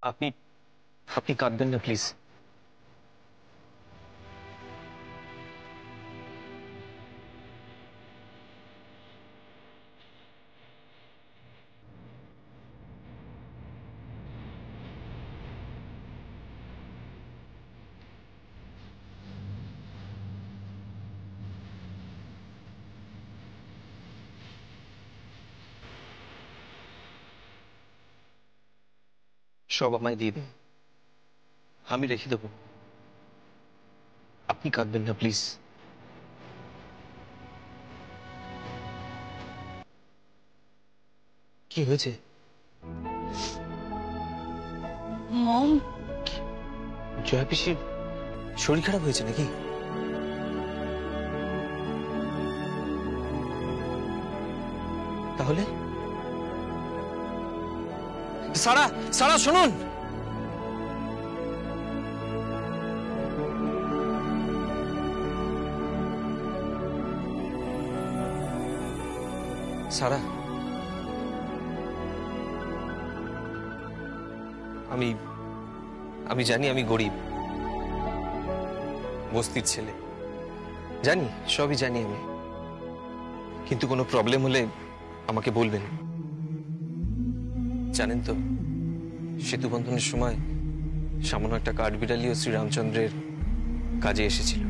আপনি আপনি কাঁদবেন না প্লিজ। সব আমায় দিয়ে দিন, আমি রেখে দেবো। আপনি কাঁদবেন না প্লিজ। কি হয়েছে? মম, জয়া পিসির শরীর খারাপ হয়েছে নাকি? তাহলে সারা, সারা শুনুন। সারা, আমি আমি জানি আমি গরিব, বস্তির ছেলে, জানি, সবই জানি আমি। কিন্তু কোনো প্রবলেম হলে আমাকে বলবেন। জানেন তো, সেতু বন্ধনের সময় সামান্য একটা কাঠবিড়ালিও শ্রীরামচন্দ্রের কাজে এসেছিল।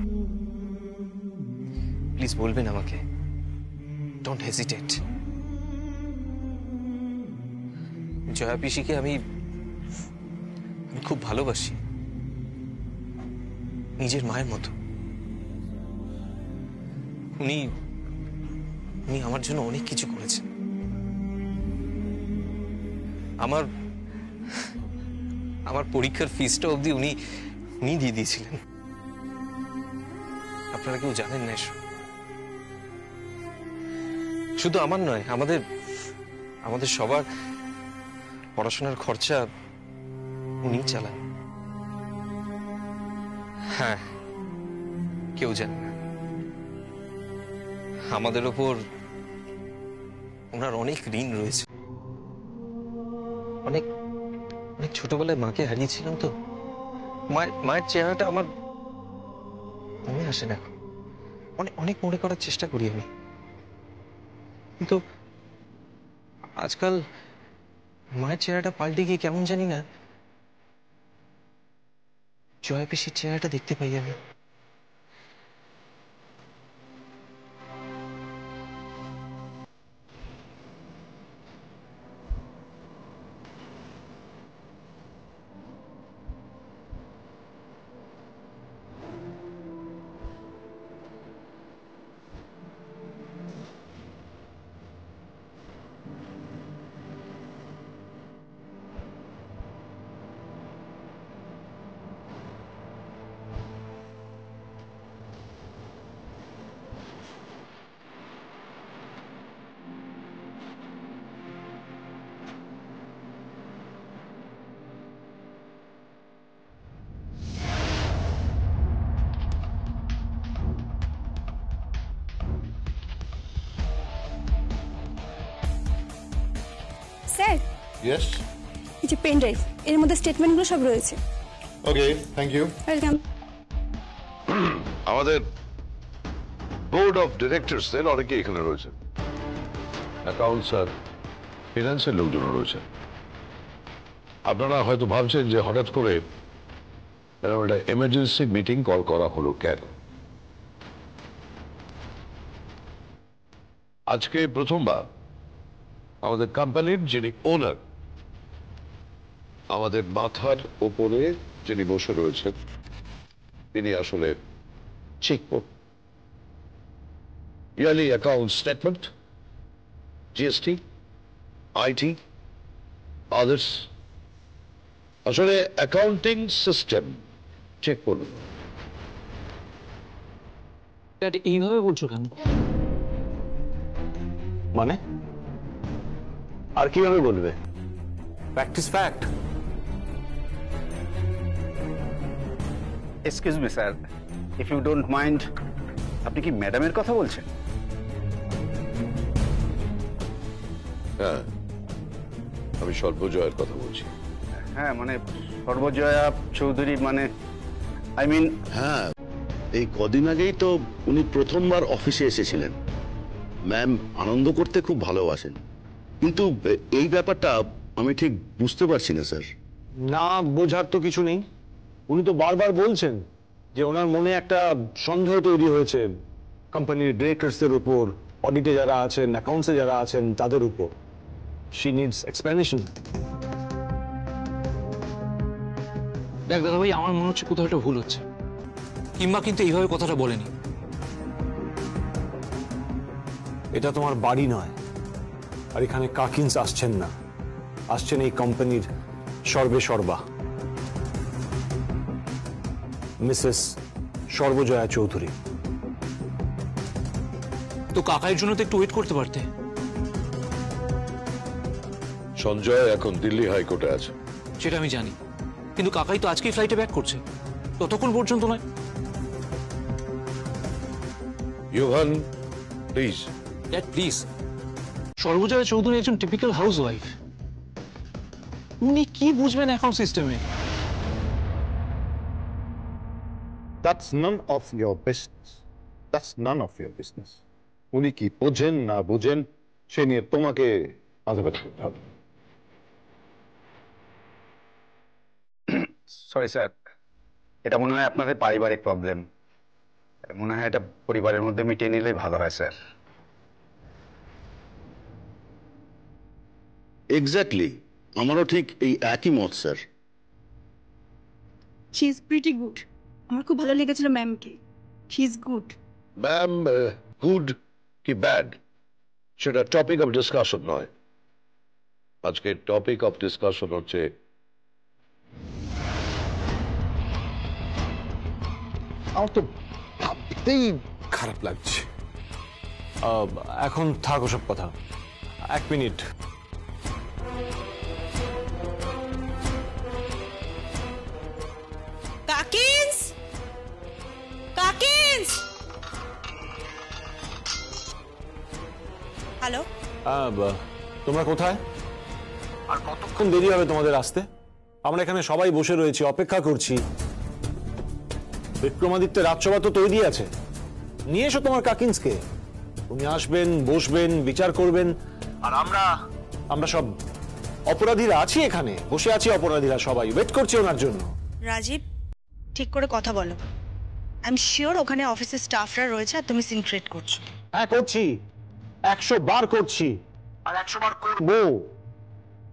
প্লিজ বলবেন আমাকে, ডোন্ট হেজিটেট। জয়া পিসিকে আমি খুব ভালোবাসি, নিজের মায়ের মতো। উনি উনি আমার জন্য অনেক কিছু করেছেন। আমার আমার পরীক্ষার ফিসটা অবধি উনি উনি দিয়ে দিয়েছিলেন। আপনারা কেউ জানেন না এসব। শুধু আমার নয়, আমাদের সবার পড়াশোনার খরচা উনি চালান। হ্যাঁ, কেউ জানে না আমাদের ওপর ওনার অনেক ঋণ রয়েছে। অনেক অনেক ছোটবেলায় মাকে হারিয়েছিলাম তো, মায়ের চেহারাটা আমার মনে আসে না এখন। অনেক অনেক মনে করার চেষ্টা করি আমি, কিন্তু আজকাল মায়ের চেহারাটা পাল্টে গিয়ে কেমন জানি না জয়া পিসির চেহারাটা দেখতে পাই আমি। Sir, Yes. এই যে পেন ড্রাইভ, এর মধ্যে স্টেটমেন্টগুলো সব রয়েছে। Okay, thank you. ওয়েলকাম। আমাদের বোর্ড অফ ডিরেক্টরসদের অনেকে এখানে রয়েছে, অ্যাকাউন্টস আর ফিনান্সের লোকজন রয়েছে। আপনারা হয়তো ভাবছেন যে হঠাৎ করে এরকম একটা এমার্জেন্সি মিটিং কল করা হলো কেন। আজকে প্রথমবার আমাদের কোম্পানির যিনি ওনার, আমাদের মাথার ওপরে যিনি বসে রয়েছেন, তিনি আসলে চেক করবেন yearly account statement, GST, IT, others, আসলে অ্যাকাউন্টিং সিস্টেম চেক করুন। এইভাবে বলছো কেন? মানে আর কিভাবে বলবে? Practice fact. Excuse me sir, if you don't mind, আপনি কি ম্যাডামের কথা বলছেন? হ্যাঁ, আমি সর্বজয়ের কথা বলছি। হ্যাঁ মানে সর্বজয়া চৌধুরী মানে আই মিন হ্যাঁ, এই কদিন আগেই তো উনি প্রথমবার অফিসে এসেছিলেন। ম্যাম আনন্দ করতে খুব ভালোবাসেন, কিন্তু এই ব্যাপারটা আমি ঠিক বুঝতে পারছি না স্যার। না বোঝার তো কিছু নেই। উনি তো বারবার বলছেন যে ওনার মনে একটা সন্দেহ তৈরি হয়েছে কোম্পানির ডিরেক্টরসদের উপর, অডিটে যারা আছেন, অ্যাকাউন্টসে যারা আছেন তাদের উপর। She needs explanation. দেখ দাদা ভাই, আমার মনে হচ্ছে কোথাও একটা ভুল হচ্ছে। কিংবা কিন্তু এইভাবে কথাটা বলেনি। এটা তোমার বাড়ি নয়, আর এখানে কাকিন্স আসছেন না, আসছেন এই কোম্পানির সর্বে সর্বা মিসেস সর্বজয়া চৌধুরী। তো কাকাইয়ের জন্য তো একটু ওয়েট করতে পারতে। সঞ্জয় এখন দিল্লি হাইকোর্টে আছে। সেটা আমি জানি, কিন্তু কাকাই তো আজকেই ফ্লাইটে ব্যাক করছে, ততক্ষণ পর্যন্ত নয়। Yuvan please. Dad please, Sarbajaya Chowdhury একজন টিপিক্যাল হাউস ওয়াইফ। উনি কি বুঝবেন অ্যাকাউন্ট সিস্টেমে? That's none of your business. That's none of your business. উনি কি বোঝেন না বোঝেন সে নিয়ে তোমাকে মাথা ব্যথা করতে হবে। সরি স্যার, এটা মনে হয় আপনাদের পারিবারিক প্রবলেম। মনে হয় এটা পরিবারের মধ্যে মিটিয়ে নিলেই ভালো হয় স্যার। এক্স্যাক্টলি, আমারও ঠিক এই একই মত sir. She is pretty good. আমার খুব ভালো লেগেছিল ম্যামকে। She is good. Ma'am good কি ব্যাড সেটা টপিক অফ ডিসকাশন নয়। আজকে টপিক অফ ডিসকাশন হচ্ছে আমার তো ভাবতেই খারাপ লাগছে। এখন থাক ওসব কথা, এক মিনিট। কাকিন্স, কাকিন্স। হ্যালো, তোমরা কোথায়? আর কতক্ষণ দেরি হবে তোমাদের আসতে? আমরা এখানে সবাই বসে রয়েছি, অপেক্ষা করছি। বিক্রমাদিত্যের রাজসভা তো তৈরি আছে, নিয়ে এসো তোমার কাকিন্সকে। উনি আসবেন, বসবেন, বিচার করবেন, আর আমরা সব অপরাধীরা আছি এখানে, বসে আছি অপরাধীরা, সবাই ওয়েট করছি ওনার জন্য। রাজীব, ঠিক করে কথা বলো। আই এম শিওর ওখানে অফিসের স্টাফরা রয়েছে আর তুমি সিনক্রেট করছো। হ্যাঁ করছি, 100 বার করছি, আর 100 বার করবো।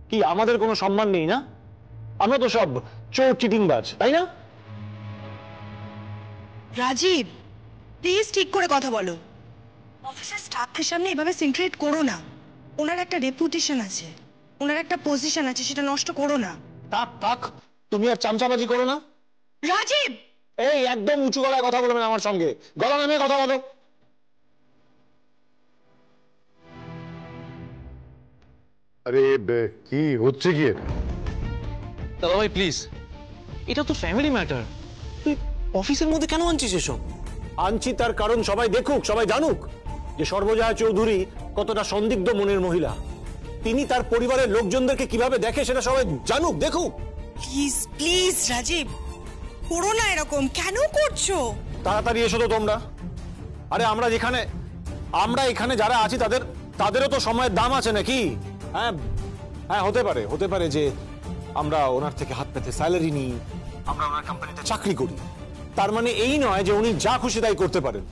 কি আমাদের কোনো সম্মান নেই না? আমরা তো সব চোর চিটিংবাজ, তাই না? রাজীব, প্লিজ ঠিক করে কথা বলো। অফিসের স্টাফদের সামনে এভাবে সিনক্রেট করো না। ওনার একটা রেপুটেশন আছে, ওনার একটা পজিশন আছে, সেটা নষ্ট করো না। থাক থাক, তুমি আর চামচাবাজি করো না। রাজীব, এই একদম উঁচু গলায় কথা বলবেন আমার সঙ্গে, গলা নামিয়ে কথা বলো। আরে কি হচ্ছে কি? দাদা ভাই প্লিজ, এটা তো ফ্যামিলি ম্যাটার। তুই অফিসের মধ্যে কেন আনছিস এসব? আনছি তার কারণ সবাই দেখুক, সবাই জানুক যে সর্বজয়া চৌধুরী কতটা সন্দিগ্ধ মনের মহিলা। তিনি তার পরিবারের লোকজনদেরকে কিভাবে দেখে সেটা সবাই জানুক, দেখুক। প্লিজ প্লিজ রাজীব, করো না এরকম। কেন করছো? তাড়াতাড়ি এসো তো তোমরা। আরে আমরা এখানে যারা আছি তাদেরও তো সময়ের দাম আছে নাকি? হ্যাঁ হ্যাঁ, হতে পারে যে আমরা ওনার থেকে হাত পেতে স্যালারি নিই, আমরা ওনার কোম্পানিতে চাকরি করি। তার মানে এই নয় যে উনি যা খুশি তাই করতে পারেন।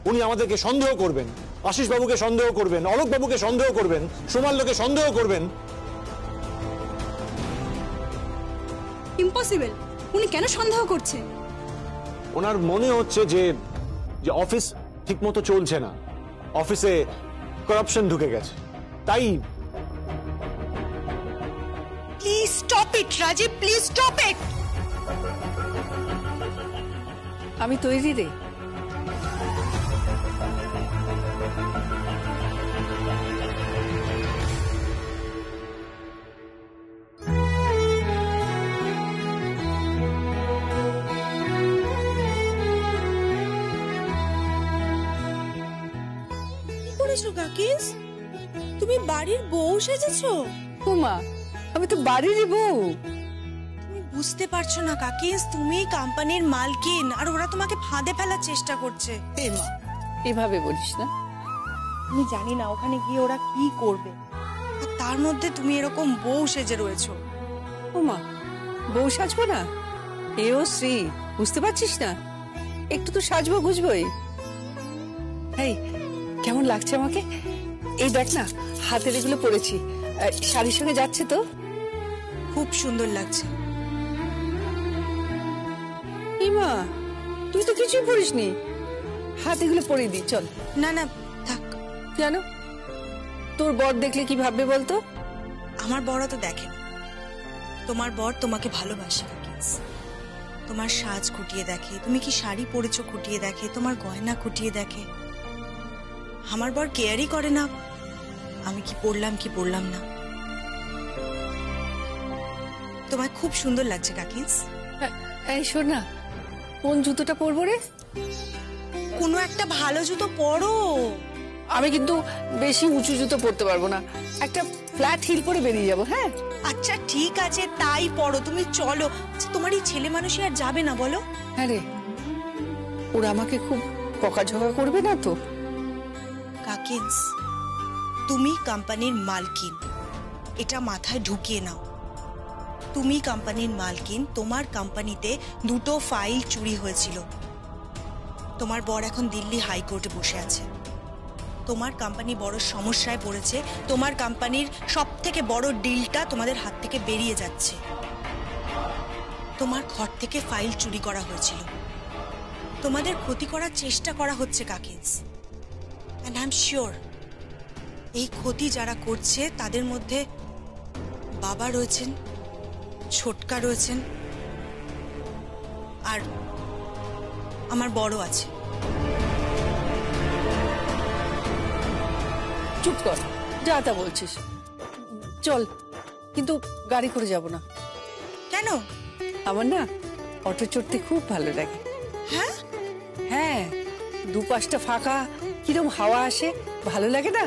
উনি আমাদেরকে সন্দেহ করবেন, আশিস বাবুকে সন্দেহ করবেন, অলোক বাবুকে সন্দেহ করবেন, সোমাল্যকে সন্দেহ করবেন। ইম্পসিবল। উনি কেন সন্দেহ করছে? ওনার মনে হচ্ছে যে অফিস ঠিকমতো চলছে না, অফিসে করাপশন ঢুকে গেছে, তাই। Please stop it Rajiv, please stop it. আমি তৈরি রে। কাকিস, তুমি বাড়ির বউ সেজেছো? ও মা, আমি তো বাড়িরই বউ। বুঝতে পারছো না কাকিস, তুমি কোম্পানির মালকিন আর ওরা তোমাকে ফাঁদে ফেলার চেষ্টা করছে। এ মা, এভাবে বলিস না। আমি জানি না ওখানে গিয়ে ওরা কি করবে, আর তার মধ্যে তুমি এরকম বউ সেজে রয়েছো। ও মা, বউ সাজবো না? এও শ্রী, বুঝতে পারছিস না? একটু তো সাজবো গুজবোই। এই কেমন লাগছে আমাকে? এই দেখ না, হাতের এগুলো পরেছি, শাড়ির সঙ্গে যাচ্ছে তো? খুব সুন্দর লাগছে। ইমা, তুই তো কিছুই পরিসনি, হাত এগুলো পরে দি চল। না না থাক। কেন? তোর বর দেখলে কি ভাববে বলতো? আমার বড় তো দেখে না, তোমার বর তোমাকে ভালোবাসে কাকিস। তোমার সাজ খুঁটিয়ে দেখে, তুমি কি শাড়ি পরেছো খুঁটিয়ে দেখে, তোমার গয়না খুঁটিয়ে দেখে। আমার বর কেয়ারই করে না আমি কি পরলাম না। তোমায় খুব সুন্দর লাগছে কাকিস। এই শোন না, কোন জুতোটা পরবো রে? কোনো একটা ভালো জুতো পরো। আমি কিন্তু বেশি উঁচু জুতো পরতে পারবো না, একটা ফ্ল্যাট হিল পরে বেরিয়ে যাবো। হ্যাঁ আচ্ছা ঠিক আছে, তাই পরো, তুমি চলো। আচ্ছা, তোমার এই ছেলে মানুষই আর যাবে না বলো? হ্যাঁ রে, ওরা আমাকে খুব বকাঝকা করবে না তো? কাকিন্স, তুমি কোম্পানির মালকিন, এটা মাথায় ঢুকিয়ে নাও। তুমি কোম্পানির মালকিন, তোমার কোম্পানিতে 2টো ফাইল চুরি হয়েছিল। তোমার বর এখন দিল্লি হাইকোর্টে বসে আছে। তোমার কোম্পানি বড় সমস্যায় পড়েছে, তোমার কোম্পানির সবথেকে বড় ডিলটা তোমাদের হাত থেকে বেরিয়ে যাচ্ছে। তোমার ঘর থেকে ফাইল চুরি করা হয়েছিল, তোমাদের ক্ষতি করার চেষ্টা করা হচ্ছে কাকিন্স। And I'm sure এই ক্ষতি যারা করছে তাদের মধ্যে বাবা রয়েছেন, ছোটকা রয়েছেন, আর আমার বড় আছে। চুপ কর, যা তা বলছিস। চল, কিন্তু গাড়ি করে যাব না। কেন? আমার না অটো চড়তে খুব ভালো লাগে। হ্যাঁ হ্যাঁ, দুপাশটা ফাঁকা, কিরম হাওয়া আসে, ভালো লাগে না?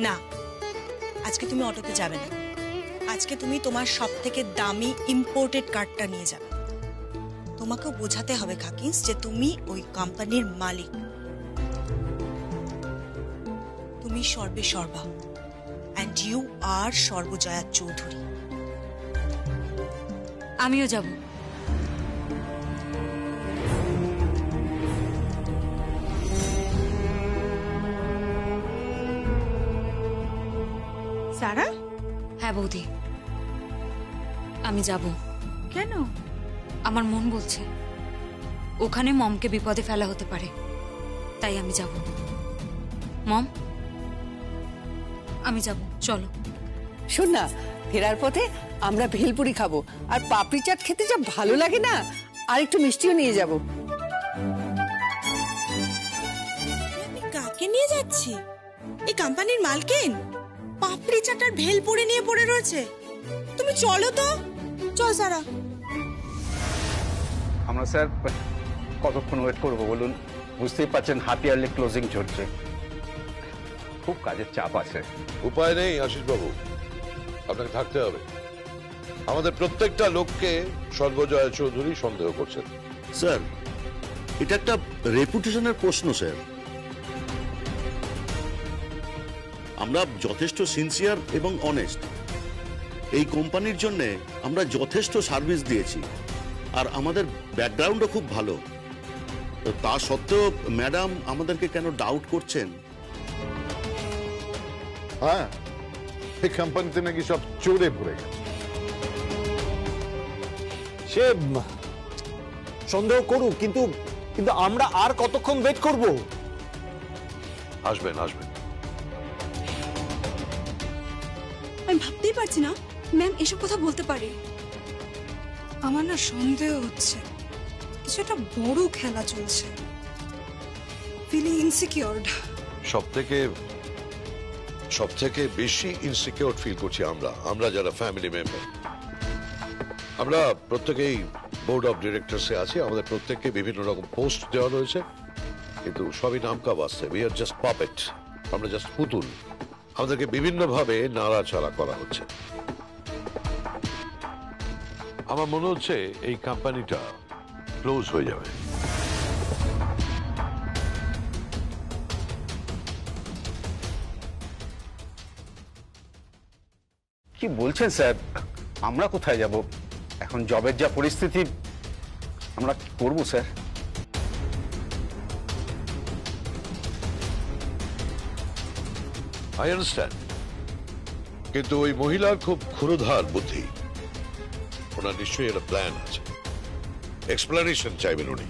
না, আজকে তুমি অটোতে যাবে না। আজকে তুমি তোমার সবথেকে দামি ইম্পোর্টেড কারটা নিয়ে যাবে। তোমাকেও বোঝাতে হবে কাকিন্স যে তুমি ওই কোম্পানির মালিক, তুমি সর্বে সর্বা, and you are Sarbajaya Chowdhury. আমিও যাব। সারা? হ্যাঁ বৌদি, আমি যাব। কেন? আমার মন বলছে ওখানে মমকে বিপদে ফেলা হতে পারে, তাই আমি যাব। মম, আমি যাব, চলো। শোন না, ফেরার পথে আমরা ভেলপুরি খাবো, আর পাপড়ি চাট খেতে যা ভালো লাগে না, আর একটু মিষ্টিও নিয়ে যাব। আমি কাকে নিয়ে যাচ্ছি? এই কোম্পানির মালকিন পাপড়ি চাটার ভেলপুরি নিয়ে পড়ে রয়েছে। তুমি চলো তো, চল সারা। আমরা স্যার কতক্ষণ ওয়েট করবো বলুন? বুঝতেই পারছেন হাফ ইয়ারলি ক্লোজিং চলছে, খুব কাজের চাপ আছে। উপায় নেই আশিস বাবু, আপনাকে থাকতে হবে। আমাদের প্রত্যেকটা লোককে সর্বজয়া চৌধুরী সন্দেহ করছেন। স্যার, এটা একটা রেপুটেশনের প্রশ্ন স্যার। আমরা যথেষ্ট সিনসিয়ার এবং অনেস্ট। এই কোম্পানির জন্য আমরা যথেষ্ট সার্ভিস দিয়েছি, আর আমাদের ব্যাকগ্রাউন্ডও খুব ভালো। তো তা সত্ত্বেও ম্যাডাম আমাদেরকে কেন ডাউট করছেন? হ্যাঁ, এই কোম্পানিতে নাকি সব চোরে ভরে গেছে। সে সন্দেহ করুক, কিন্তু কিন্তু আমরা আর কতক্ষণ ওয়েট করব? আসবেন আসবেন। আমি ভাবতেই পারছি না ম্যাম এসব কথা বলতে পারে। আমার না সন্দেহ হচ্ছে কিছু একটা বড় খেলা চলছে। ফিলিং ইনসিকিউরড। সবথেকে বেশি ইনসিকিউর ফিল করছি আমরা যারা ফ্যামিলি মেম্বার। আমরা প্রত্যেকেই বোর্ড অফ ডিরেক্টরসে আছি, আমাদের প্রত্যেককে বিভিন্ন রকম পোস্ট দেওয়া রয়েছে, কিন্তু সবই নামকা বাস্তে। উই আর জাস্ট পাপেট, আমরা জাস্ট পুতুল। আমাদেরকে বিভিন্নভাবে নাড়াচাড়া করা হচ্ছে। আমার মনে হচ্ছে এই কোম্পানিটা ক্লোজ হয়ে যাবে। কি বলছেন স্যার? আমরা কোথায় যাব? এখন জবের যা পরিস্থিতি, আমরা কি করবো স্যার? আই আন্ডারস্ট্যান্ড, কিন্তু ওই মহিলার খুব ক্ষুরধার বুদ্ধি। ওনার নিশ্চয়ই একটা প্ল্যান আছে, এক্সপ্লেনেশন চাইবেন উনি।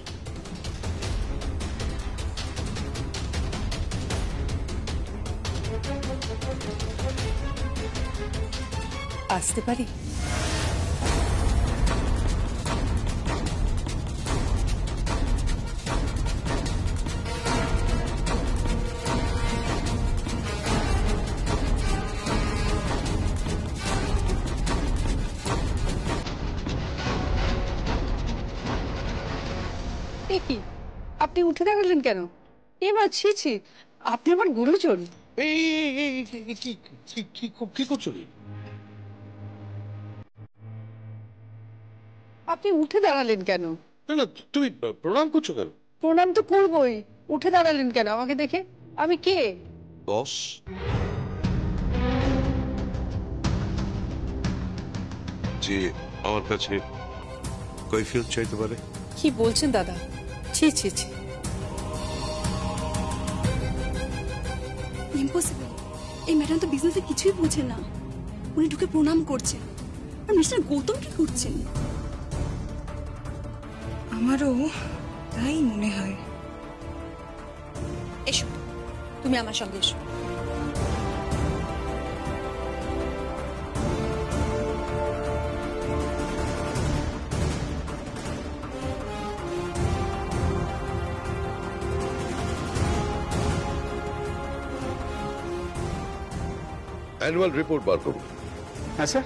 আসতে পারি? কি আপনি উঠে দাঁড়ালেন কেন? এবার ছি ছি, আপনি আমার গুরুজন। কি করছো? আপনি উঠে দাঁড়ালেন কেন? না না, তুমি প্রণাম করছো কেন? প্রণাম তো করবোই, উঠে দাঁড়ালেন কেন আমাকে দেখে? আমি কে? বস। যে আমার কাছে কৈফিয়ত চাইতে পারে? কি বলছেন দাদা? ছি ছি ছি। ইম্পসিবল। এই ম্যাডাম তো বিজনেসে কিছুই বোঝে না। উনি ঢুকে প্রণাম করছেন, আর মিস্টার গৌতম কি করছেন? আমারও তাই মনে হয়। এসো, তুমি আমার সঙ্গে এসো। অ্যানুয়াল রিপোর্ট বার করুন। হ্যাঁ স্যার।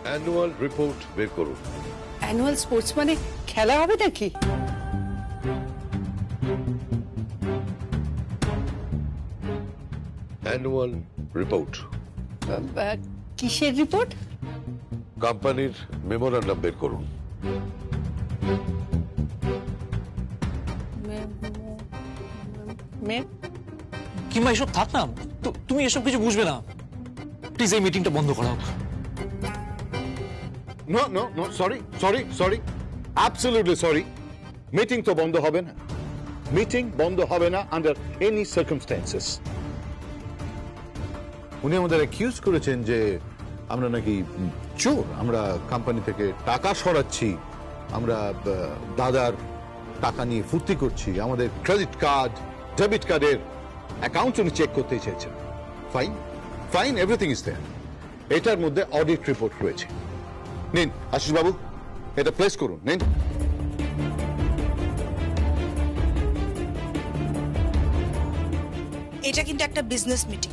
অ্যানুয়াল রিপোর্ট বের করুন। অ্যানুয়াল স্পোর্টস মানে খেলা হবে নাকি? Annual report. কিসের রিপোর্ট? কোম্পানির মেমোরান্ডাম বের করুন। কিংবা এসব থাক না, তুমি এসব কিছু বুঝবে না। প্লিজ এই মিটিংটা বন্ধ করা হোক। No no no, sorry sorry sorry, absolutely sorry. Meeting তো বন্ধ হবে না, মিটিং বন্ধ হবে না আন্ডার এনি সার্কামস্ট্যান্সেস। উনি আমাদের অ্যাকিউজ করেছেন যে আমরা নাকি চোর, আমরা কোম্পানি থেকে টাকা সরাচ্ছি, আমরা দাদার টাকা নিয়ে ফুর্তি করছি, আমাদের ক্রেডিট কার্ড ডেবিট কার্ডের অ্যাকাউন্ট উনি চেক করতে চাইছেন। Fine fine, everything is there. এটার মধ্যে অডিট রিপোর্ট রয়েছে। নিন আশিস বাবু, এটা প্লেস করুন, নিন। এটা কিন্তু একটা বিজনেস মিটিং,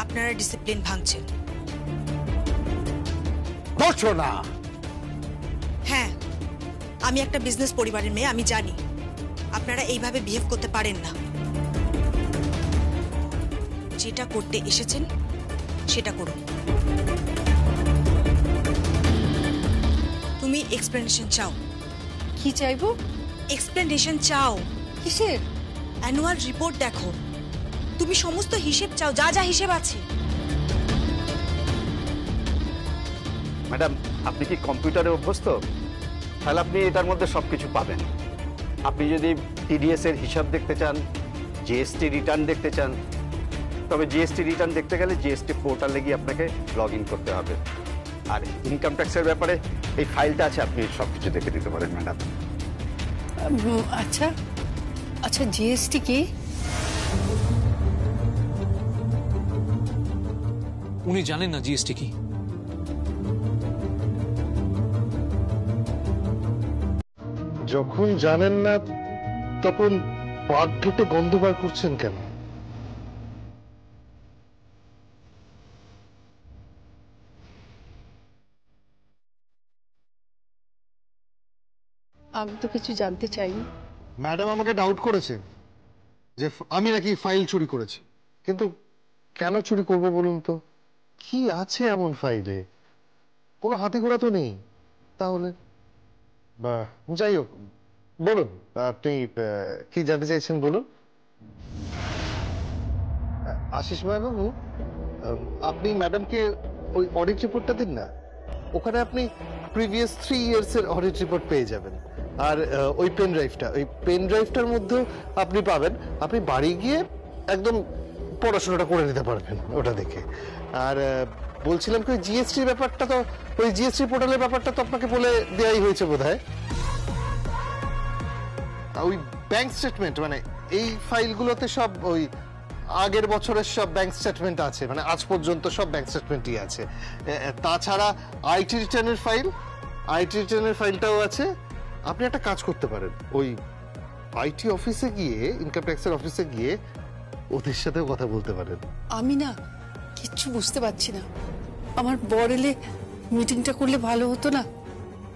আপনারা ডিসিপ্লিন ভাঙছেন। বলছো না? হ্যাঁ, আমি একটা বিজনেস পরিবারের মেয়ে, আমি জানি আপনারা এইভাবে বিহেভ করতে পারেন না। যেটা করতে এসেছেন সেটা করুন। তুমি এক্সপ্লেনেশন চাও? কি চাইবো? এক্সপ্লেনেশন চাও? কিসের? অ্যানুয়াল রিপোর্ট দেখো। তুমি সমস্ত হিসেব চাও, যা যা হিসেব আছে। ম্যাডাম, আপনি কি কম্পিউটারে অভ্যস্ত? তাহলে আপনি এটার মধ্যে সবকিছু পাবেন। আপনি যদি টিডিএস এর হিসাব দেখতে চান, জিএসটি রিটার্ন দেখতে চান, তবে জিএসটি রিটার্ন দেখতে গেলে জিএসটি পোর্টালে গিয়ে আপনাকে লগ ইন করতে হবে। আর ইনকাম ট্যাক্সের ব্যাপারে এই ফাইলটা আছে, আপনি সবকিছু দেখে দিতে পারেন ম্যাডাম। আচ্ছা আচ্ছা, জিএসটি কি? উনি জানেন না জিএসটি কি। যখন জানেন না তখন পাট ঘেটে গন্ধ বার করছেন কেন? আমি তো কিছু জানতে চাইনি। ম্যাডাম আমাকে ডাউট করেছে যে আমি নাকি ফাইল চুরি করেছি, কিন্তু কেন চুরি করব বলুন তো? কি আছে এমন ফাইলে? কোনো হাতে ঘোড়া তো নেই। তাহলে বা যাই হোক, বলুন আপনি কি জানতে চাইছেন বলুন। আশিস বাবু, আপনি ম্যাডামকে ওই অডিট রিপোর্টটা দিন না, ওখানে আপনি প্রিভিয়াস 3 ইয়ার্স এর অডিট রিপোর্ট পেয়ে যাবেন। আর ওই পেন ড্রাইভটার মধ্যেও আপনি পাবেন, আপনি বাড়ি গিয়ে একদম পড়াশোনাটা করে নিতে পারবেন ওটা দেখে। আর বলছিলাম কি, জিএসটি ব্যাপারটা তো, ওই জিএসটি পোর্টালের ব্যাপারটা তো আপনাকে বলে দেওয়াই হয়েছে বোধহয়। ওই ব্যাংক স্টেটমেন্ট, মানে এই ফাইলগুলোতে সব ওই আগের বছরের সব ব্যাংক স্টেটমেন্ট আছে, মানে আজ পর্যন্ত সব ব্যাংক স্টেটমেন্টই আছে। তাছাড়া আইটি রিটার্নের ফাইলটাও আছে। আপনি একটা কাজ করতে পারেন, ওই আইটি অফিসে গিয়ে, ইনকাম ট্যাক্সের অফিসে গিয়ে ওদের সাথেও কথা বলতে পারেন। আমি না কিচ্ছু বুঝতে পারছি না, আমার বর এলে মিটিংটা করলে ভালো হতো না?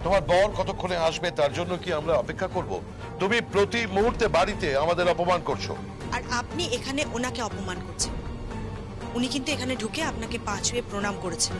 তোমার বর কতক্ষণে আসবে তার জন্য কি আমরা অপেক্ষা করব? তুমি প্রতি মুহূর্তে বাড়িতে আমাদের অপমান করছো। আর আপনি এখানে ওনাকে অপমান করছেন। উনি কিন্তু এখানে ঢুকে আপনাকে পা ছুঁয়ে প্রণাম করেছেন।